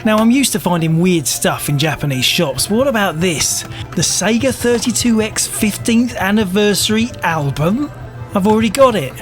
Now, I'm used to finding weird stuff in Japanese shops, but what about this? The Sega 32X 15th anniversary album? I've already got it.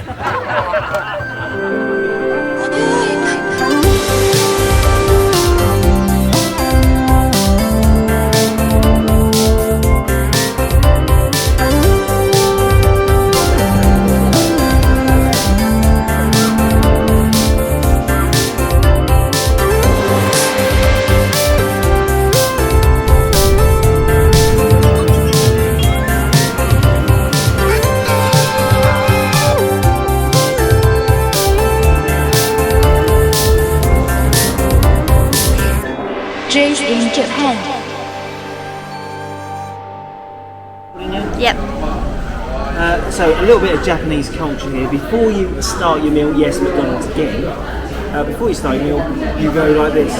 Jace in Japan. Yep. So a little bit of Japanese culture here. Before you start your meal, yes, McDonald's again. Before you start your meal, you go like this: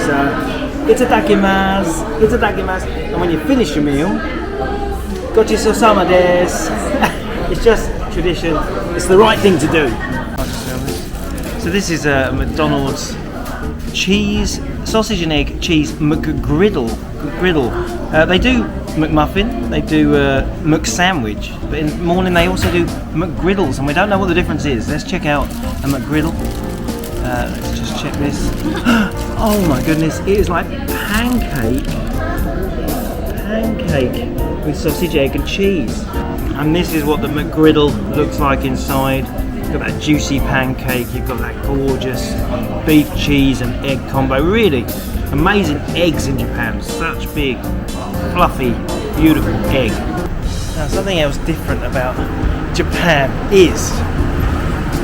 itadakimasu, itadakimasu. And when you finish your meal, gochisousama desu. It's just tradition. It's the right thing to do. So this is a McDonald's cheese, sausage and egg cheese McGriddle. They do McMuffin, they do McSandwich, but in the morning they also do McGriddles, and we don't know what the difference is. Let's check out a McGriddle. Let's just check this. Oh my goodness, it is like pancake with sausage, egg and cheese. And this is what the McGriddle looks like inside. You've got that juicy pancake, you've got that gorgeous beef, cheese and egg combo. Really amazing eggs in Japan. Such big, fluffy, beautiful egg. Now something else different about Japan is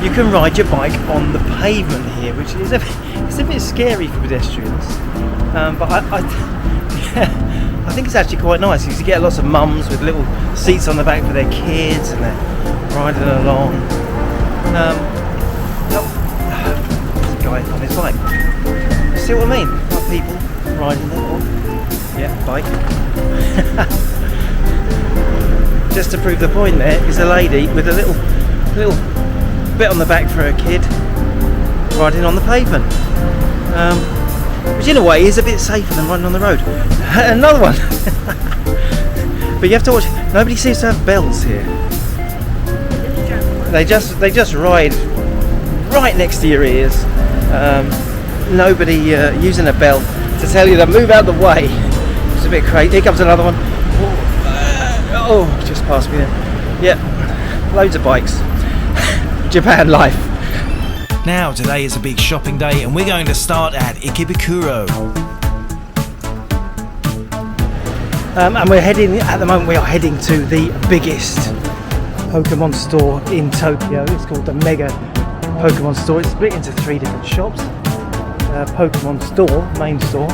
you can ride your bike on the pavement here, which is a bit scary for pedestrians. But I think it's actually quite nice because you get lots of mums with little seats on the back for their kids and they're riding along. There's a guy on his bike. See what I mean? Like people riding their bike. Just to prove the point, there is a lady with a little bit on the back for her kid riding on the pavement. Which in a way is a bit safer than riding on the road. Another one. But you have to watch. Nobody seems to have bells here. They just ride right next to your ears. Nobody using a bell to tell you to move out the way. It's a bit crazy. Here comes another one. Oh, just passed me there. Yep, loads of bikes. Japan life. Now today is a big shopping day and we're going to start at Ikebukuro. And we're heading to the biggest Pokemon store in Tokyo. It's called the Mega Pokemon Store. It's split into 3 different shops. Pokemon Store, main store.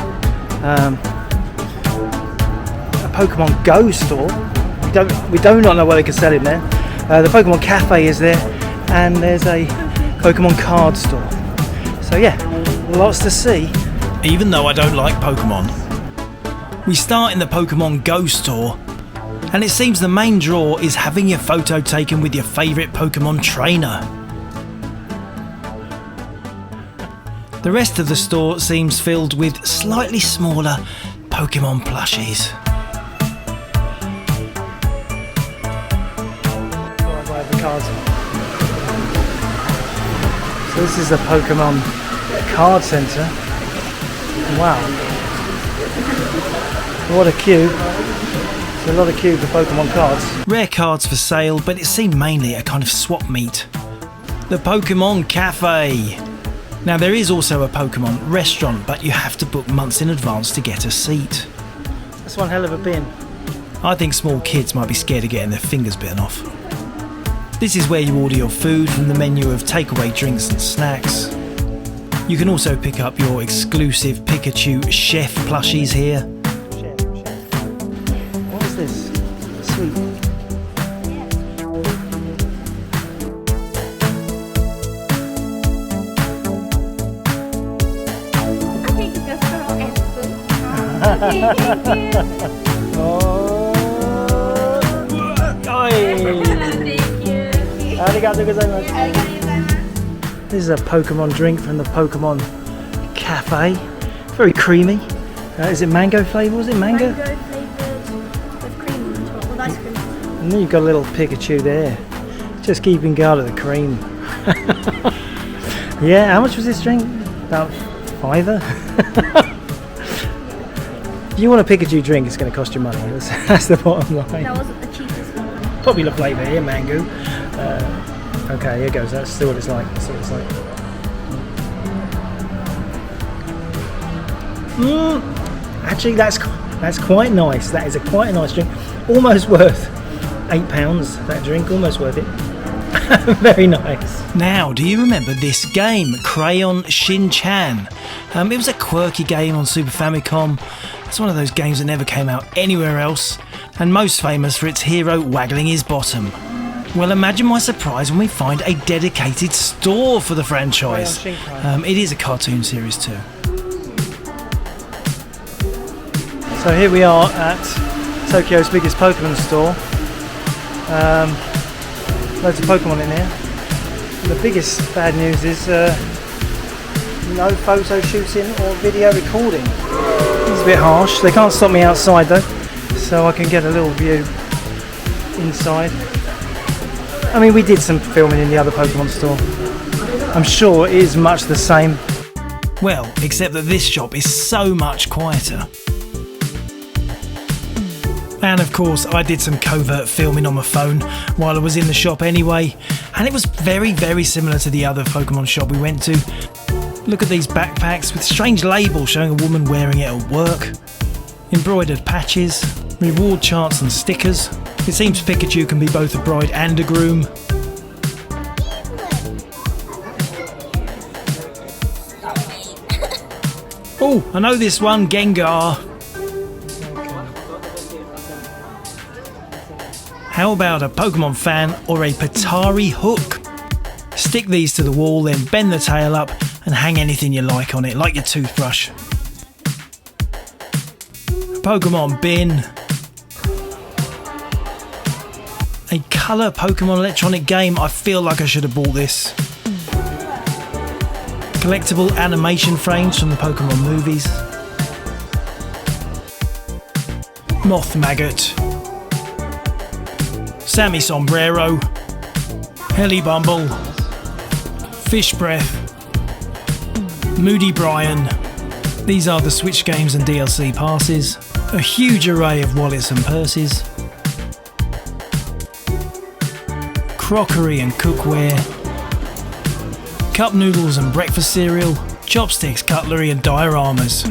A Pokemon Go store. We do not know what they can sell in there. The Pokemon Cafe is there, and there's a Pokemon card store. So yeah, lots to see. Even though I don't like Pokemon. We start in the Pokemon Go store. And it seems the main draw is having your photo taken with your favourite Pokemon trainer. The rest of the store seems filled with slightly smaller Pokemon plushies. So this is the Pokemon card centre. Wow. What a queue. There's a lot of queue for Pokemon cards. Rare cards for sale, but it seemed mainly a kind of swap meet. The Pokemon Cafe. Now there is also a Pokemon restaurant, but you have to book months in advance to get a seat. That's one hell of a bin. I think small kids might be scared of getting their fingers bitten off. This is where you order your food from the menu of takeaway drinks and snacks. You can also pick up your exclusive Pikachu chef plushies here. What is this? Sweet. This is a Pokemon drink from the Pokemon Cafe. Very creamy. Is it mango flavour? Was it mango? Mango flavoured with cream on top, with ice cream. And then you've got a little Pikachu there. Just keeping guard of the cream. Yeah, how much was this drink? About £5. If you want a Pikachu drink, it's going to cost you money. That's the bottom line. That wasn't the cheapest one. Popular flavour here, mango. Okay, here goes. That's still what it's like. That's what it's like. Actually, that's quite nice. That is quite a nice drink. Almost worth £8. That drink, almost worth it. Very nice. Now, do you remember this game, Crayon Shin-Chan? It was a quirky game on Super Famicom. It's one of those games that never came out anywhere else, and most famous for its hero waggling his bottom. Well, imagine my surprise when we find a dedicated store for the franchise. It is a cartoon series too. So here we are at Tokyo's biggest Pokemon store. Loads of Pokemon in here. The biggest bad news is no photo shooting or video recording. It's a bit harsh. They can't stop me outside though, so I can get a little view inside. I mean, we did some filming in the other Pokemon store. I'm sure it is much the same. Well, except that this shop is so much quieter. And of course, I did some covert filming on my phone while I was in the shop anyway, and it was very, very similar to the other Pokemon shop we went to. Look at these backpacks with strange labels showing a woman wearing it at work, embroidered patches, reward charts and stickers. It seems Pikachu can be both a bride and a groom. Oh, I know this one, Gengar. How about a Pokemon fan or a Patari hook? Stick these to the wall, then bend the tail up and hang anything you like on it, like your toothbrush. A Pokemon bin. A colour Pokemon electronic game. I feel like I should have bought this. Collectible animation frames from the Pokemon movies. Moth Maggot. Sammy Sombrero, Helly Bumble, Fish Breath, Moody Brian. These are the Switch games and DLC passes. A huge array of wallets and purses. Crockery and cookware. Cup noodles and breakfast cereal. Chopsticks, cutlery and dioramas.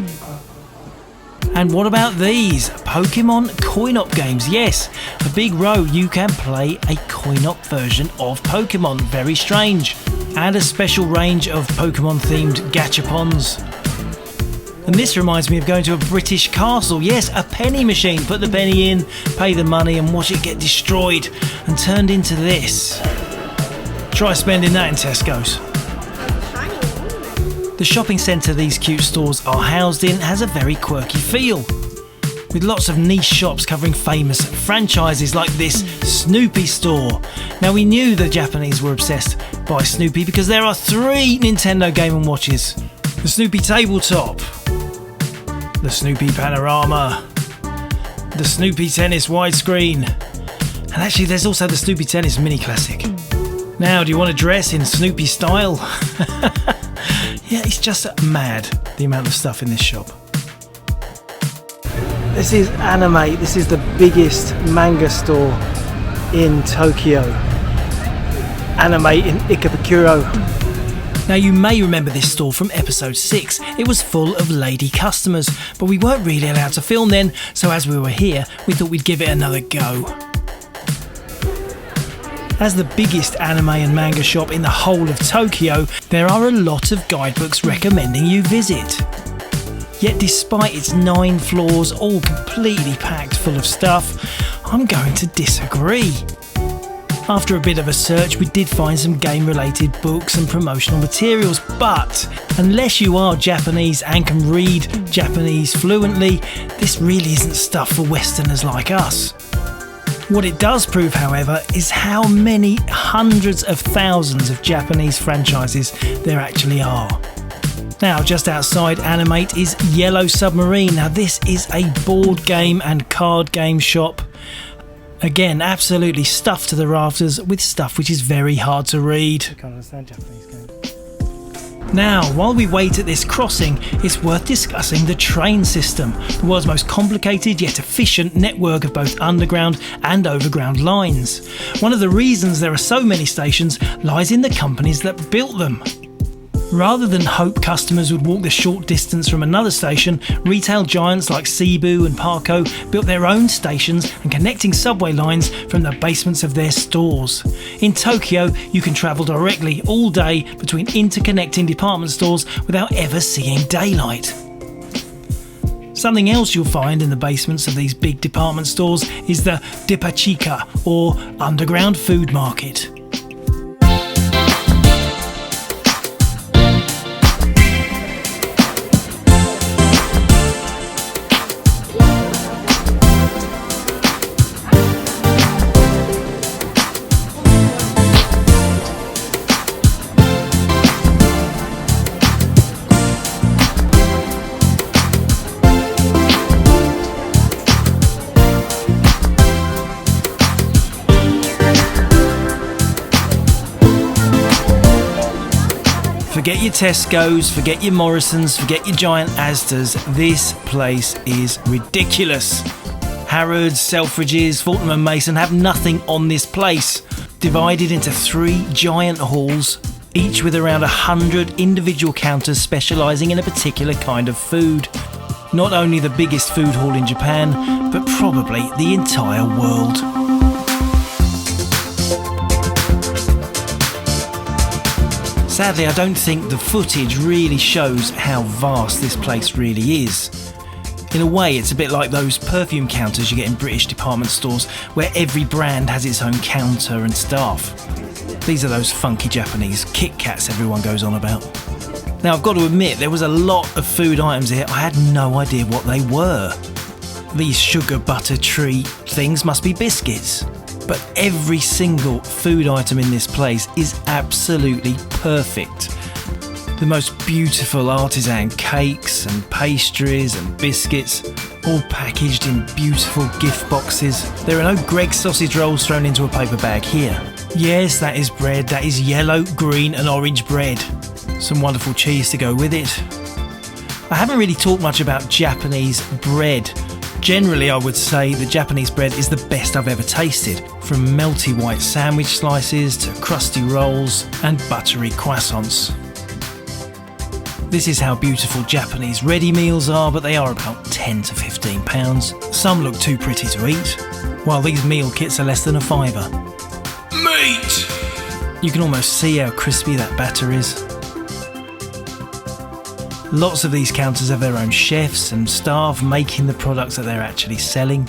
And what about these? Pokemon coin-op games. Yes, a big row you can play a coin-op version of Pokemon. Very strange. And a special range of Pokemon-themed gachapons. And this reminds me of going to a British castle. Yes, a penny machine. Put the penny in, pay the money and watch it get destroyed and turned into this. Try spending that in Tesco's. The shopping centre these cute stores are housed in has a very quirky feel, with lots of niche shops covering famous franchises like this Snoopy store. Now, we knew the Japanese were obsessed by Snoopy because there are 3 Nintendo Game & Watches. The Snoopy Tabletop, the Snoopy Panorama, the Snoopy Tennis Widescreen, and actually there's also the Snoopy Tennis Mini Classic. Now, do you want to dress in Snoopy style? Yeah, it's just mad, the amount of stuff in this shop. This is Anime. This is the biggest manga store in Tokyo. Anime in Ikebukuro. Now, you may remember this store from episode 6. It was full of lady customers, but we weren't really allowed to film then, so as we were here, we thought we'd give it another go. As the biggest anime and manga shop in the whole of Tokyo, there are a lot of guidebooks recommending you visit. Yet despite its 9 floors, all completely packed full of stuff, I'm going to disagree. After a bit of a search, we did find some game-related books and promotional materials, but unless you are Japanese and can read Japanese fluently, this really isn't stuff for Westerners like us. What it does prove, however, is how many hundreds of thousands of Japanese franchises there actually are. Now, just outside Animate is Yellow Submarine. Now, this is a board game and card game shop. Again, absolutely stuffed to the rafters with stuff which is very hard to read. I can't understand Japanese games. Now, while we wait at this crossing, it's worth discussing the train system, the world's most complicated yet efficient network of both underground and overground lines. One of the reasons there are so many stations lies in the companies that built them. Rather than hope customers would walk the short distance from another station, retail giants like Seibu and Parco built their own stations and connecting subway lines from the basements of their stores. In Tokyo, you can travel directly all day between interconnecting department stores without ever seeing daylight. Something else you'll find in the basements of these big department stores is the Depachika, or underground food market. Forget your Tesco's, forget your Morrisons, forget your giant Asdas. This place is ridiculous. Harrods, Selfridges, Fortnum & Mason have nothing on this place. Divided into 3 giant halls, each with around 100 individual counters specialising in a particular kind of food. Not only the biggest food hall in Japan, but probably the entire world. Sadly, I don't think the footage really shows how vast this place really is. In a way, it's a bit like those perfume counters you get in British department stores where every brand has its own counter and staff. These are those funky Japanese Kit Kats everyone goes on about. Now, I've got to admit, there was a lot of food items here. I had no idea what they were. These sugar butter treat things must be biscuits. But every single food item in this place is absolutely perfect. The most beautiful artisan cakes and pastries and biscuits, all packaged in beautiful gift boxes. There are no Greggs sausage rolls thrown into a paper bag here. Yes, that is bread. That is yellow, green and orange bread. Some wonderful cheese to go with it. I haven't really talked much about Japanese bread. Generally, I would say the Japanese bread is the best I've ever tasted, from melty white sandwich slices to crusty rolls and buttery croissants. This is how beautiful Japanese ready meals are, but they are about £10 to £15. Some look too pretty to eat, while these meal kits are less than £5. Meat! You can almost see how crispy that batter is. Lots of these counters have their own chefs and staff making the products that they're actually selling.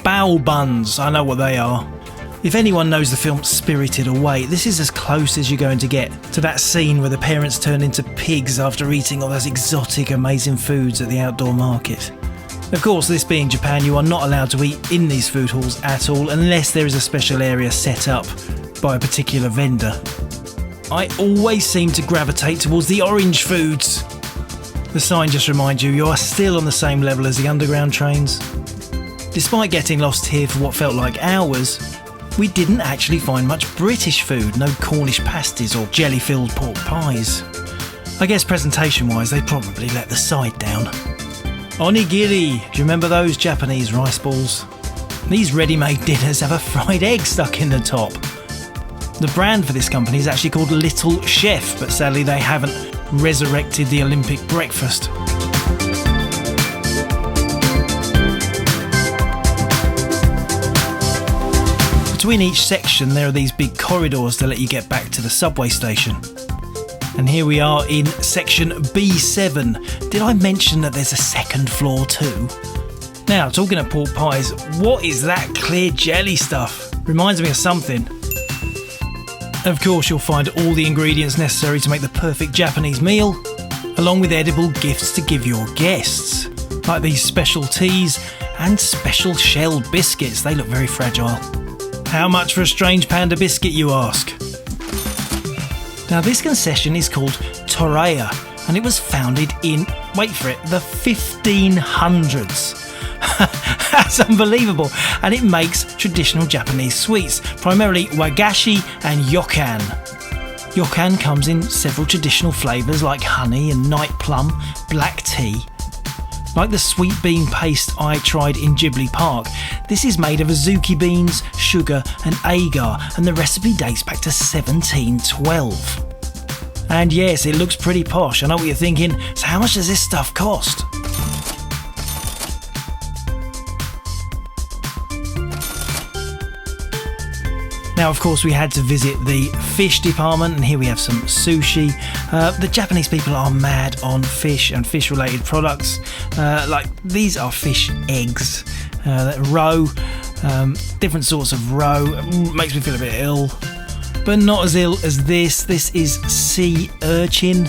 Bao buns, I know what they are. If anyone knows the film Spirited Away, this is as close as you're going to get to that scene where the parents turn into pigs after eating all those exotic, amazing foods at the outdoor market. Of course, this being Japan, you are not allowed to eat in these food halls at all unless there is a special area set up by a particular vendor. I always seem to gravitate towards the orange foods. The sign just reminds you are still on the same level as the underground trains. Despite getting lost here for what felt like hours, we didn't actually find much British food, no Cornish pasties or jelly-filled pork pies. I guess presentation-wise they probably let the side down. Onigiri, do you remember those Japanese rice balls? These ready-made dinners have a fried egg stuck in the top. The brand for this company is actually called Little Chef, but sadly they haven't resurrected the Olympic breakfast. Between each section there are these big corridors to let you get back to the subway station. And here we are in section B7. Did I mention that there's a second floor too? Now, talking of pork pies, what is that clear jelly stuff? Reminds me of something. Of course, you'll find all the ingredients necessary to make the perfect Japanese meal, along with edible gifts to give your guests, like these special teas and special shelled biscuits. They look very fragile. How much for a strange panda biscuit, you ask? Now, this concession is called Toraya, and it was founded in, wait for it, the 1500s. That's unbelievable. And it makes traditional Japanese sweets, primarily wagashi and yokan. Yokan comes in several traditional flavours like honey and night plum, black tea. Like the sweet bean paste I tried in Ghibli Park, this is made of azuki beans, sugar and agar, and the recipe dates back to 1712. And yes, it looks pretty posh. I know what you're thinking, so how much does this stuff cost? Now, of course, we had to visit the fish department, and here we have some sushi. The Japanese people are mad on fish and fish-related products. Like, these are fish eggs, roe, different sorts of roe. Makes me feel a bit ill, but not as ill as this. This is sea urchin.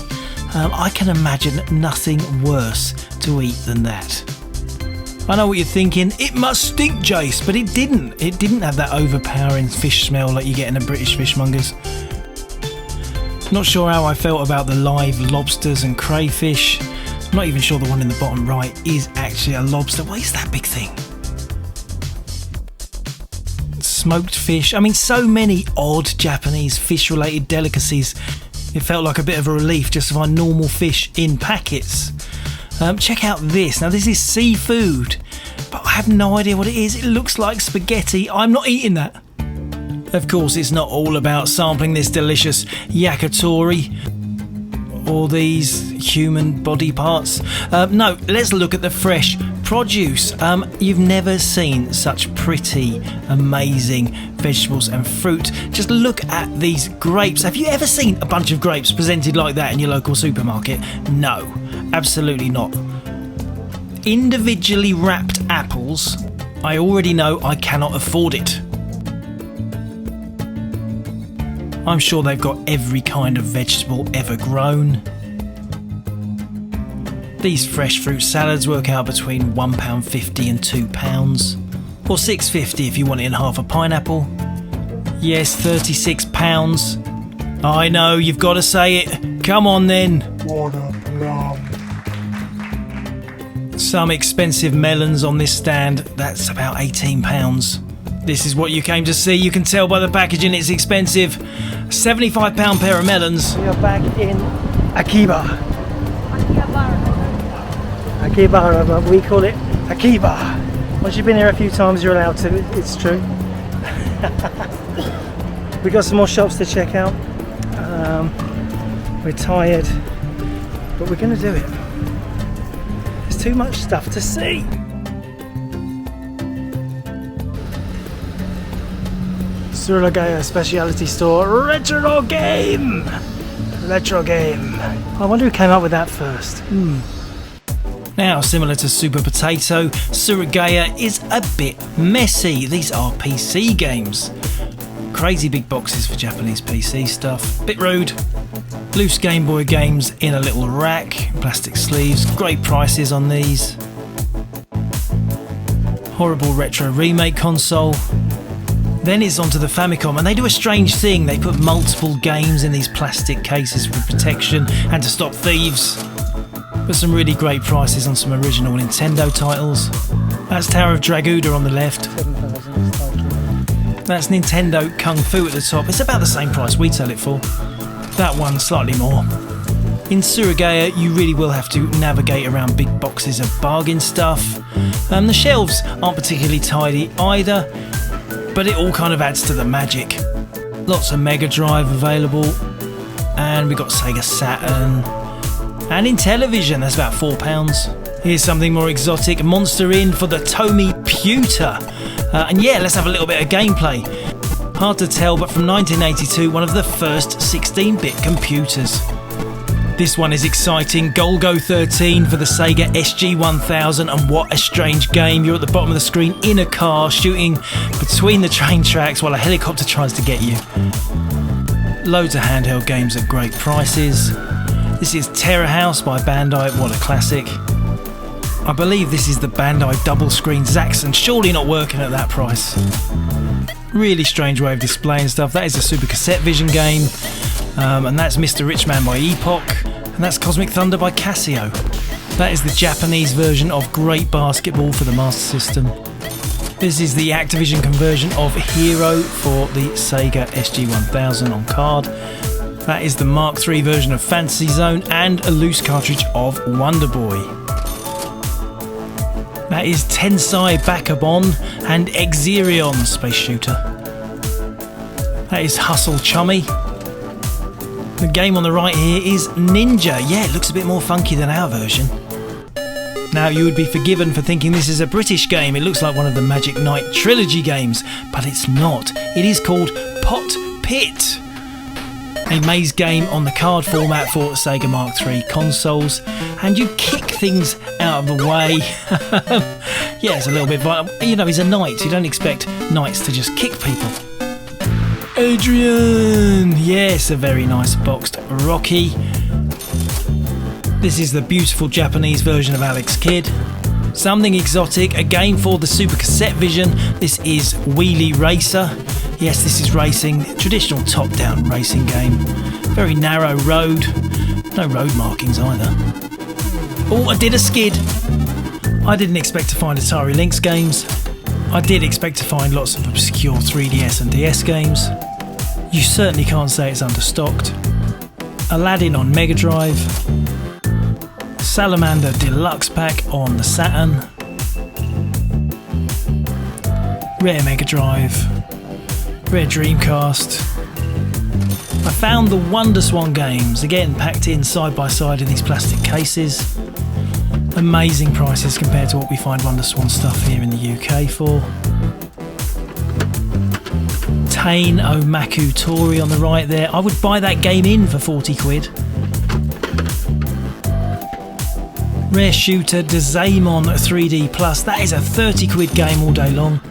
I can imagine nothing worse to eat than that. I know what you're thinking, it must stink, Jace, but it didn't. It didn't have that overpowering fish smell like you get in the British fishmongers. Not sure how I felt about the live lobsters and crayfish. I'm not even sure the one in the bottom right is actually a lobster. What is that big thing? Smoked fish. I mean, so many odd Japanese fish-related delicacies. It felt like a bit of a relief just to find normal fish in packets. Check out this. Now, this is seafood, but I have no idea what it is. It looks like spaghetti. I'm not eating that. Of course, it's not all about sampling this delicious yakitori or these human body parts. No, let's look at the fresh produce. You've never seen such pretty, amazing vegetables and fruit. Just look at these grapes. Have you ever seen a bunch of grapes presented like that in your local supermarket? No. Absolutely not. Individually wrapped apples, I already know I cannot afford it. I'm sure they've got every kind of vegetable ever grown. These fresh fruit salads work out between £1.50 and £2, or £6.50 if you want it in half a pineapple. Yes, £36. I know, you've got to say it. Come on then. Some expensive melons on this stand, that's about £18. This is what you came to see, you can tell by the packaging it's expensive. £75 pair of melons. We are back in Akihabara. Akihabara, but we call it Akiba. Once you've been here a few times you're allowed to, it's true. We got some more shops to check out. We're tired, but we're going to do it. Too much stuff to see. Suragaya specialty store, Retrogame. I wonder who came up with that first. Now, similar to Super Potato, Suragaya is a bit messy. These are PC games. Crazy big boxes for Japanese PC stuff. Bit rude. Loose Game Boy games in a little rack, plastic sleeves, great prices on these. Horrible retro remake console. Then it's onto the Famicom, and they do a strange thing. They put multiple games in these plastic cases for protection and to stop thieves. But some really great prices on some original Nintendo titles. That's Tower of Draguda on the left. That's Nintendo Kung Fu at the top. It's about the same price we sell it for. That one slightly more. In Suragaya, you really will have to navigate around big boxes of bargain stuff. The shelves aren't particularly tidy either, but it all kind of adds to the magic. Lots of Mega Drive available, and we got Sega Saturn. And in television, that's about £4. Here's something more exotic, Monster Inn for the Tomy Pewter. And yeah, let's have a little bit of gameplay. Hard to tell, but from 1982, one of the first 16-bit computers. This one is exciting. Golgo 13 for the Sega SG-1000, and what a strange game. You're at the bottom of the screen in a car, shooting between the train tracks while a helicopter tries to get you. Loads of handheld games at great prices. This is Terror House by Bandai, what a classic. I believe this is the Bandai double screen Zaxxon, surely not working at that price. Really strange way of displaying stuff. That is a Super Cassette Vision game, and that's Mr. Richman by Epoch. and that's Cosmic Thunder by Casio. That is the Japanese version of Great Basketball for the Master System. This is the Activision conversion of Hero for the Sega SG-1000 on card. That is the Mark III version of Fantasy Zone and a loose cartridge of Wonder Boy. That is Tensai Bakabon and Exerion Space Shooter. That is Hustle Chummy. The game on the right here is Ninja. Yeah, it looks a bit more funky than our version. Now, you would be forgiven for thinking this is a British game. It looks like one of the Magic Knight trilogy games, but it's not. It is called Pot Pit, a maze game on the card format for Sega Mark III consoles, and you kick things out of the way. Yeah, it's a little bit violent. You know, he's a knight. You don't expect knights to just kick people. Adrian! Yes, a very nice boxed Rocky. This is the beautiful Japanese version of Alex Kidd. Something exotic, a game for the Super Cassette Vision. This is Wheelie Racer. Yes, this is racing, traditional top-down racing game. Very narrow road, no road markings either. Oh, I did a skid. I didn't expect to find Atari Lynx games. I did expect to find lots of obscure 3DS and DS games. You certainly can't say it's understocked. Aladdin on Mega Drive. Salamander Deluxe Pack on the Saturn. Rare Mega Drive. Rare Dreamcast. I found the WonderSwan games, again packed in side by side in these plastic cases. Amazing prices compared to what we find WonderSwan stuff here in the UK for. Tain Omaku Tori on the right there. I would buy that game in for 40 quid. Rare Shooter Dazamon 3D Plus. That is a 30 quid game all day long.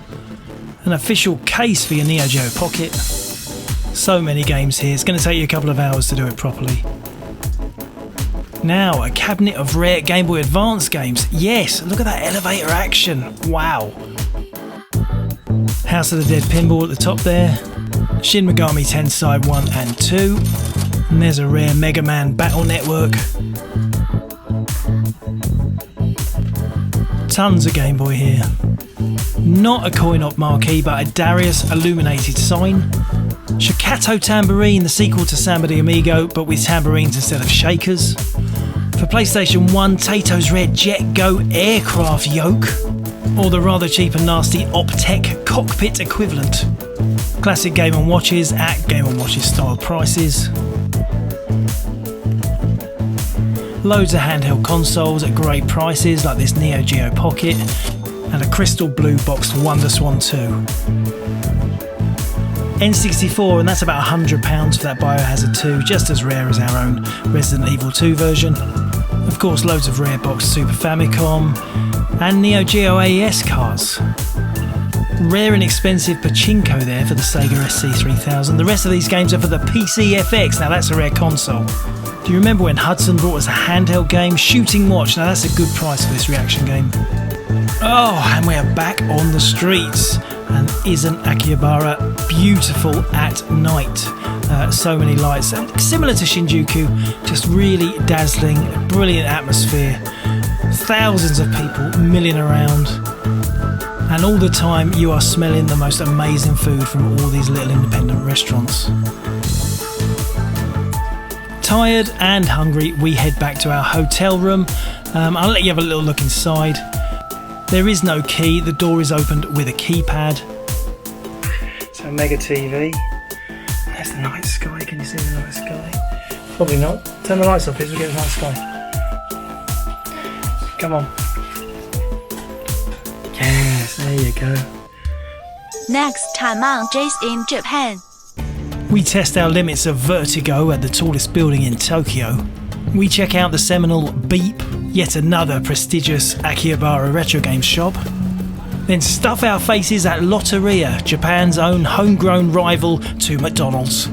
An official case for your Neo Geo Pocket. So many games here, it's going to take you a couple of hours to do it properly. Now, a cabinet of rare Game Boy Advance games. Yes, look at that elevator action. Wow. House of the Dead Pinball at the top there. Shin Megami Tensei 1 and 2. And there's a rare Mega Man Battle Network. Tons of Game Boy here. Not a coin-op marquee, but a Darius illuminated sign. Shikato Tambourine, the sequel to Samba de Amigo, but with tambourines instead of shakers. For PlayStation 1, Tato's Rare Jet Go aircraft yoke, or the rather cheap and nasty Optec cockpit equivalent. Classic Game & Watches at Game & Watches style prices. Loads of handheld consoles at great prices like this Neo Geo Pocket and a crystal blue boxed WonderSwan 2. N64, and that's about £100 for that Biohazard 2, just as rare as our own Resident Evil 2 version. Of course, loads of rare boxed Super Famicom and Neo Geo AES cards. Rare and expensive Pachinko there for the Sega SC3000. The rest of these games are for the PC FX. Now that's a rare console. Do you remember when Hudson brought us a handheld game? Shooting Watch. Now that's a good price for this reaction game. Oh, and we are back on the streets. And isn't Akihabara beautiful at night? So many lights. Similar to Shinjuku, just really dazzling, brilliant atmosphere. Thousands of people milling around. And all the time you are smelling the most amazing food from all these little independent restaurants. Tired and hungry, we head back to our hotel room. I'll let you have a little look inside. There is no key, the door is opened with a keypad. So mega TV. There's the night sky, can you see the night sky? Probably not. Turn the lights off, we get the night sky. Come on. Yes, there you go. Next time on Jace in Japan. We test our limits of vertigo at the tallest building in Tokyo. We check out the seminal Beep, yet another prestigious Akihabara Retrogames shop. Then stuff our faces at Lotteria, Japan's own homegrown rival to McDonald's.